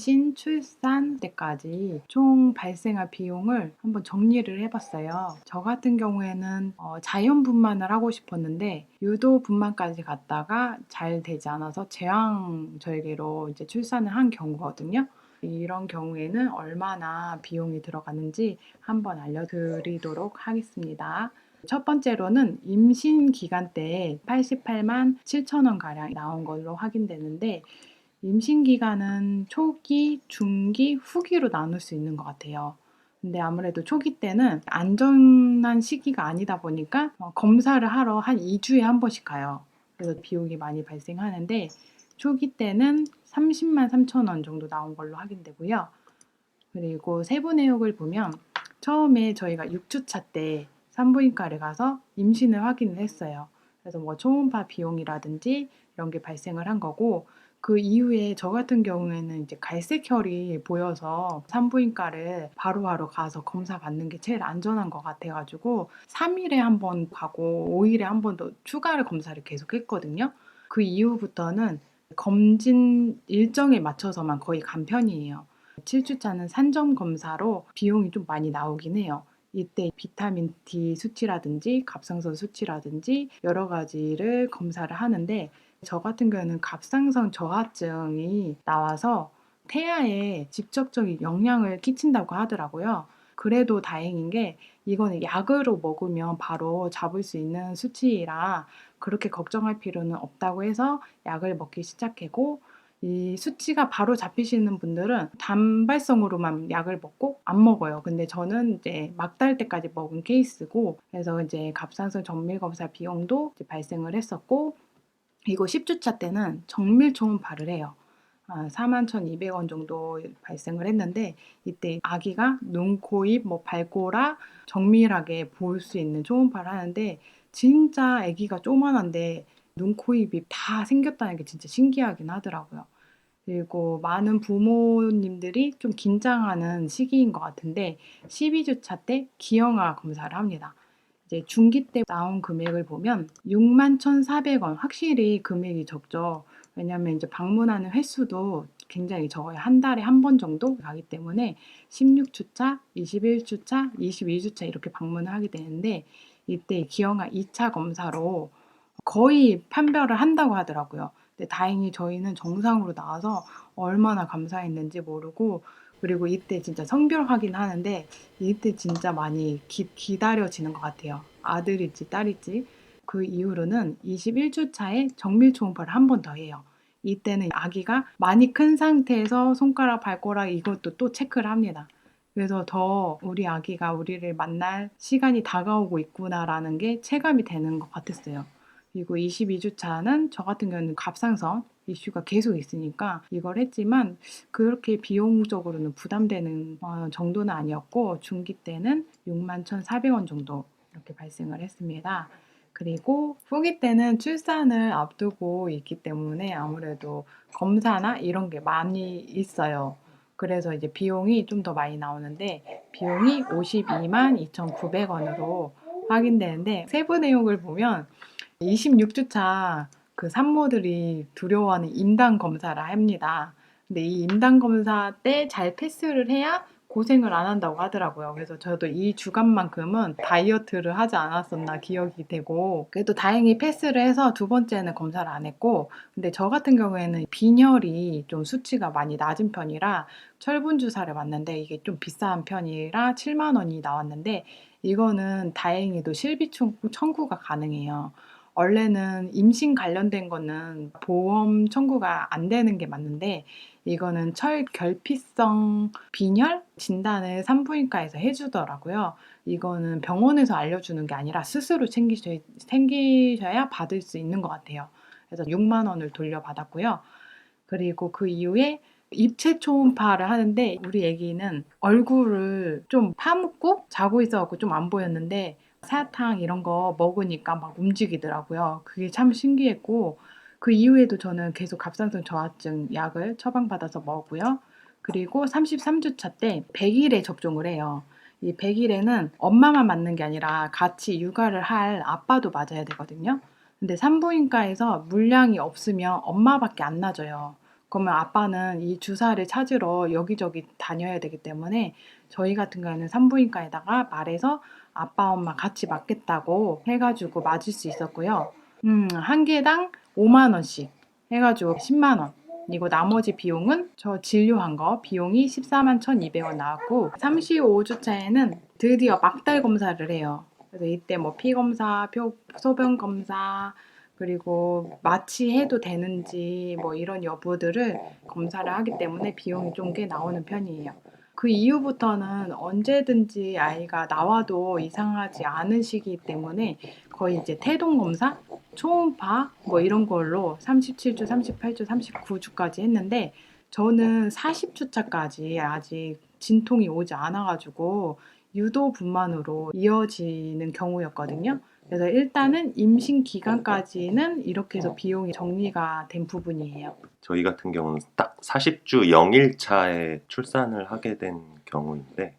임신, 출산 때까지 총 발생할 비용을 한번 정리를 해봤어요. 저 같은 경우에는 자연 분만을 하고 싶었는데 유도 분만까지 갔다가 잘 되지 않아서 제왕 절개로 이제 출산을 한 경우거든요. 이런 경우에는 얼마나 비용이 들어가는지 한번 알려드리도록 하겠습니다. 첫 번째로는 임신 기간 때 88만 7천 원 가량 나온 걸로 확인되는데, 임신 기간은 초기, 중기, 후기로 나눌 수 있는 것 같아요. 근데 아무래도 초기 때는 안전한 시기가 아니다 보니까 검사를 하러 한 2주에 한 번씩 가요. 그래서 비용이 많이 발생하는데, 초기 때는 30만 3천 원 정도 나온 걸로 확인되고요. 그리고 세부 내역을 보면 처음에 저희가 6주차 때 산부인과를 가서 임신을 확인을 했어요. 그래서 뭐 초음파 비용이라든지 이런 게 발생을 한 거고, 그 이후에 저 같은 경우에는 이제 갈색혈이 보여서 산부인과를 바로바로 가서 검사 받는 게 제일 안전한 것 같아가지고 3일에 한 번 가고 5일에 한 번 더 추가를 검사를 계속 했거든요. 그 이후부터는 검진 일정에 맞춰서만 거의 간 편이에요. 7주차는 산점 검사로 비용이 좀 많이 나오긴 해요. 이때 비타민 D 수치라든지 갑상선 수치라든지 여러 가지를 검사를 하는데, 저 같은 경우에는 갑상선 저하증이 나와서 태아에 직접적인 영향을 끼친다고 하더라고요. 그래도 다행인 게 이거는 약으로 먹으면 바로 잡을 수 있는 수치라 그렇게 걱정할 필요는 없다고 해서 약을 먹기 시작했고, 이 수치가 바로 잡히시는 분들은 단발성으로만 약을 먹고 안 먹어요. 근데 저는 이제 막달 때까지 먹은 케이스고, 그래서 이제 갑상선 정밀 검사 비용도 이제 발생을 했었고, 이거 10주차 때는 정밀 초음파를 해요. 41,200원 정도 발생을 했는데, 이때 아기가 눈, 코, 입, 뭐 발꼬락 정밀하게 볼 수 있는 초음파를 하는데, 진짜 아기가 조그만한데 눈, 코, 입이 다 생겼다는 게 진짜 신기하긴 하더라고요. 그리고 많은 부모님들이 좀 긴장하는 시기인 것 같은데, 12주차 때 기형아 검사를 합니다. 이제 중기 때 나온 금액을 보면 6만 1,400원, 확실히 금액이 적죠. 왜냐면 이제 방문하는 횟수도 굉장히 적어요. 한 달에 한 번 정도 가기 때문에 16주차, 21주차, 22주차 이렇게 방문을 하게 되는데, 이때 기형아 2차 검사로 거의 판별을 한다고 하더라고요. 근데 다행히 저희는 정상으로 나와서 얼마나 감사했는지 모르고, 그리고 이때 진짜 성별 확인하는데 이때 진짜 많이 기다려지는 것 같아요. 아들일지 딸일지. 그 이후로는 21주 차에 정밀 초음파를 한 번 더 해요. 이때는 아기가 많이 큰 상태에서 손가락, 발가락 이것도 또 체크를 합니다. 그래서 더 우리 아기가 우리를 만날 시간이 다가오고 있구나라는 게 체감이 되는 것 같았어요. 그리고 22주차는 저 같은 경우는 갑상선 이슈가 계속 있으니까 이걸 했지만 그렇게 비용적으로는 부담되는 정도는 아니었고, 중기 때는 6만 1,400원 정도 이렇게 발생을 했습니다. 그리고 후기 때는 출산을 앞두고 있기 때문에 아무래도 검사나 이런 게 많이 있어요. 그래서 이제 비용이 좀 더 많이 나오는데, 비용이 52만 2,900원으로 확인되는데, 세부 내용을 보면 26주차 그 산모들이 두려워하는 임당 검사를 합니다. 근데 이 임당 검사 때 잘 패스를 해야 고생을 안 한다고 하더라고요. 그래서 저도 이 주간만큼은 다이어트를 하지 않았었나 기억이 되고, 그래도 다행히 패스를 해서 두 번째는 검사를 안 했고, 근데 저 같은 경우에는 빈혈이 좀 수치가 많이 낮은 편이라 철분 주사를 맞는데 이게 좀 비싼 편이라 7만 원이 나왔는데, 이거는 다행히도 실비 청구가 가능해요. 원래는 임신 관련된 거는 보험 청구가 안 되는 게 맞는데, 이거는 철결핍성 빈혈 진단을 산부인과에서 해주더라고요. 이거는 병원에서 알려주는 게 아니라 스스로 챙기셔야 받을 수 있는 것 같아요. 그래서 6만 원을 돌려받았고요. 그리고 그 이후에 입체 초음파를 하는데, 우리 애기는 얼굴을 좀 파묻고 자고 있어갖고 좀 안 보였는데 사탕 이런 거 먹으니까 막 움직이더라고요. 그게 참 신기했고, 그 이후에도 저는 계속 갑상선 저하증 약을 처방받아서 먹고요. 그리고 33주차 때 100일에 접종을 해요. 이 100일에는 엄마만 맞는 게 아니라 같이 육아를 할 아빠도 맞아야 되거든요. 근데 산부인과에서 물량이 없으면 엄마밖에 안 놔줘요. 그러면 아빠는 이 주사를 찾으러 여기저기 다녀야 되기 때문에 저희 같은 경우에는 산부인과에다가 말해서 아빠 엄마 같이 맞겠다고 해가지고 맞을 수 있었고요. 한 개당 5만 원씩 해가지고 10만 원. 이고 나머지 비용은 저 진료한 거 비용이 14만 1,200원 나왔고 35주차에는 드디어 막달 검사를 해요. 그래서 이때 뭐 피 검사, 소변 검사, 그리고 마취해도 되는지 뭐 이런 여부들을 검사를 하기 때문에 비용이 좀 꽤 나오는 편이에요. 그 이후부터는 언제든지 아이가 나와도 이상하지 않은 시기 때문에 거의 이제 태동 검사, 초음파 뭐 이런 걸로 37주, 38주, 39주까지 했는데 저는 40주차까지 아직 진통이 오지 않아가지고 유도 분만으로 이어지는 경우였거든요. 그래서 일단은 임신 기간까지는 이렇게 해서 비용이 정리가 된 부분이에요. 저희 같은 경우는 딱 40주 0일차에 출산을 하게 된 경우인데,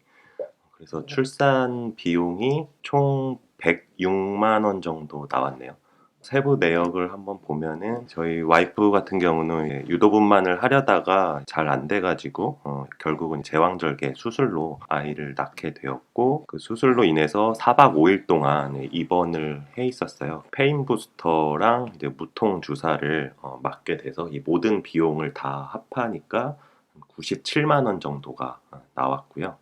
그래서 출산 비용이 총 106만 원 정도 나왔네요. 세부 내역을 한번 보면은 저희 와이프 같은 경우는 유도분만을 하려다가 잘 안 돼가지고 결국은 제왕절개 수술로 아이를 낳게 되었고, 그 수술로 인해서 4박 5일 동안 입원을 해 있었어요. 페인 부스터랑 이제 무통 주사를 맞게 돼서 이 모든 비용을 다 합하니까 97만 원 정도가 나왔고요.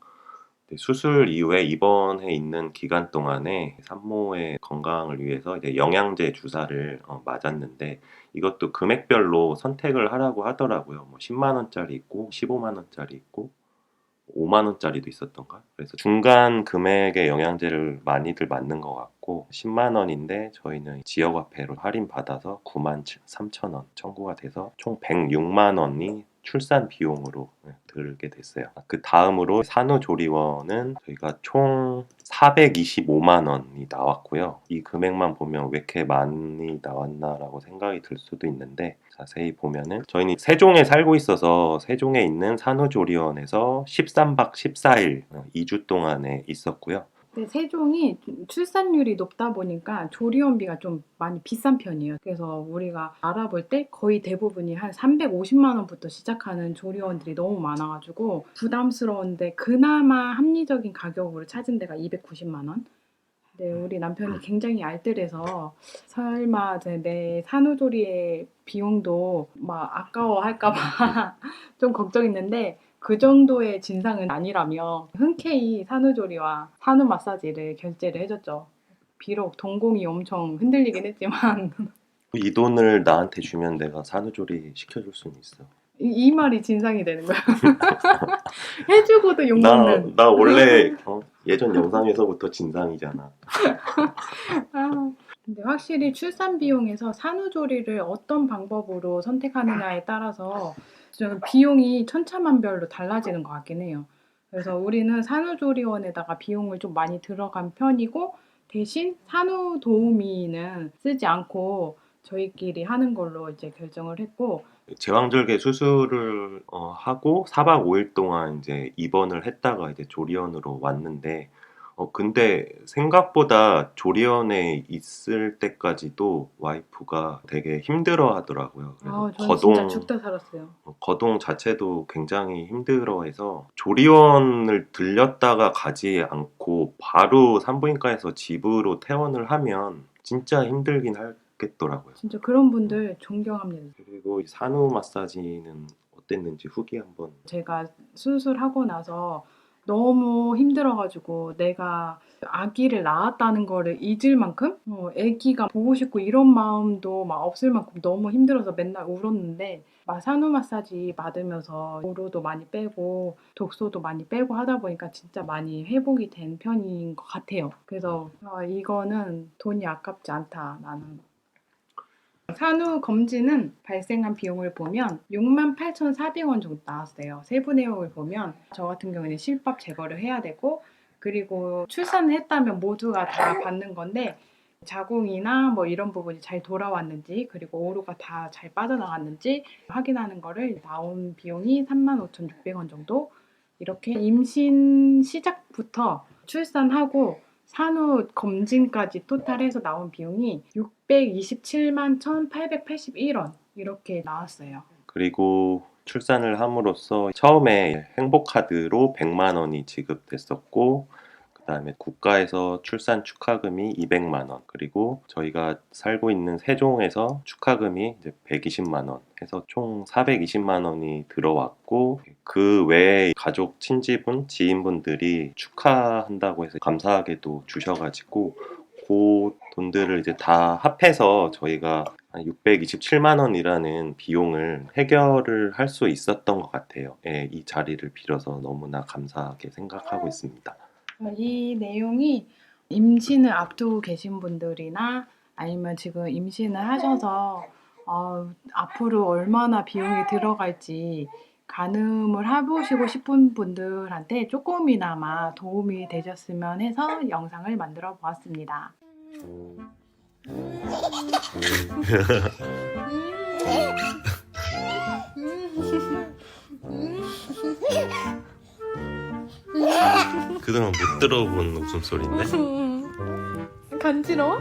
수술 이후에 입원해 있는 기간 동안에 산모의 건강을 위해서 이제 영양제 주사를 맞았는데, 이것도 금액별로 선택을 하라고 하더라고요. 뭐 10만 원짜리 있고 15만 원짜리 있고 5만 원짜리도 있었던가. 그래서 중간 금액의 영양제를 많이들 맞는 것 같고 10만 원인데 저희는 지역화폐로 할인 받아서 9만 3천 원 청구가 돼서 총 106만 원이 출산 비용으로 들게 됐어요. 그 다음으로 산후조리원은 저희가 총 425만 원이 나왔고요. 이 금액만 보면 왜 이렇게 많이 나왔나라고 생각이 들 수도 있는데, 자세히 보면은 저희는 세종에 살고 있어서 세종에 있는 산후조리원에서 13박 14일 2주 동안에 있었고요. 근데 세종이 출산율이 높다 보니까 조리원비가 좀 많이 비싼 편이에요. 그래서 우리가 알아볼 때 거의 대부분이 한 350만 원부터 시작하는 조리원들이 너무 많아가지고 부담스러운데 그나마 합리적인 가격으로 찾은 데가 290만 원. 근데 우리 남편이 굉장히 알뜰해서 설마 이제 내 산후조리의 비용도 막 아까워할까 봐 좀 걱정했는데 그 정도의 진상은 아니라며 흔쾌히 산후조리와 산후 마사지를 결제를 해줬죠. 비록 동공이 엄청 흔들리긴 했지만 이 돈을 나한테 주면 내가 산후조리 시켜줄 수는 있어. 이 말이 진상이 되는 거야. 해주고도 나, 욕먹는. 나 원래 예전 영상에서부터 진상이잖아. 근데 확실히 출산 비용에서 산후조리를 어떤 방법으로 선택하느냐에 따라서 좀 비용이 천차만별로 달라지는 것 같긴 해요. 그래서 우리는 산후조리원에다가 비용을 좀 많이 들어간 편이고 대신 산후도우미는 쓰지 않고 저희끼리 하는 걸로 이제 결정을 했고 제왕절개 수술을 하고 4박 5일 동안 이제 입원을 했다가 이제 조리원으로 왔는데, 근데 생각보다 조리원에 있을 때까지도 와이프가 되게 힘들어 하더라고요. 그래서 저는 진짜 죽다 살았어요. 거동 자체도 굉장히 힘들어해서 조리원을 들렸다가 가지 않고 바로 산부인과에서 집으로 퇴원을 하면 진짜 힘들긴 하겠더라고요. 진짜 그런 분들 존경합니다. 그리고 이 산후 마사지는 어땠는지 후기 한번. 제가 수술하고 나서 너무 힘들어가지고 내가 아기를 낳았다는 거를 잊을 만큼 아기가 보고 싶고 이런 마음도 막 없을 만큼 너무 힘들어서 맨날 울었는데 산후 마사지 받으면서 우로도 많이 빼고 독소도 많이 빼고 하다 보니까 진짜 많이 회복이 된 편인 것 같아요. 그래서 이거는 돈이 아깝지 않다 나는. 산후 검진은 발생한 비용을 보면 68,400원 정도 나왔어요. 세부 내용을 보면 저 같은 경우에는 실밥 제거를 해야 되고 그리고 출산을 했다면 모두가 다 받는 건데 자궁이나 뭐 이런 부분이 잘 돌아왔는지 그리고 오루가 다 잘 빠져나갔는지 확인하는 거를 나온 비용이 35,600원 정도. 이렇게 임신 시작부터 출산하고 산후 검진까지 토탈해서 나온 비용이 627만 1,881원 이렇게 나왔어요. 그리고 출산을 함으로써 처음에 행복카드로 100만 원이 지급됐었고, 그 다음에 국가에서 출산 축하금이 200만 원, 그리고 저희가 살고 있는 세종에서 축하금이 이제 120만 원 해서 총 420만 원이 들어왔고, 그 외에 가족, 친지분, 지인분들이 축하한다고 해서 감사하게도 주셔가지고 그 돈들을 이제 다 합해서 저희가 한 627만 원이라는 비용을 해결을 할 수 있었던 것 같아요. 예, 이 자리를 빌어서 너무나 감사하게 생각하고 있습니다. 이 내용이 임신을 앞두고 계신 분들이나 아니면 지금 임신을 하셔서 앞으로 얼마나 비용이 들어갈지 가늠을 해보시고 싶은 분들한테 조금이나마 도움이 되셨으면 해서 영상을 만들어 보았습니다. 그동안 못 들어본 웃음소리인데? 간지러워?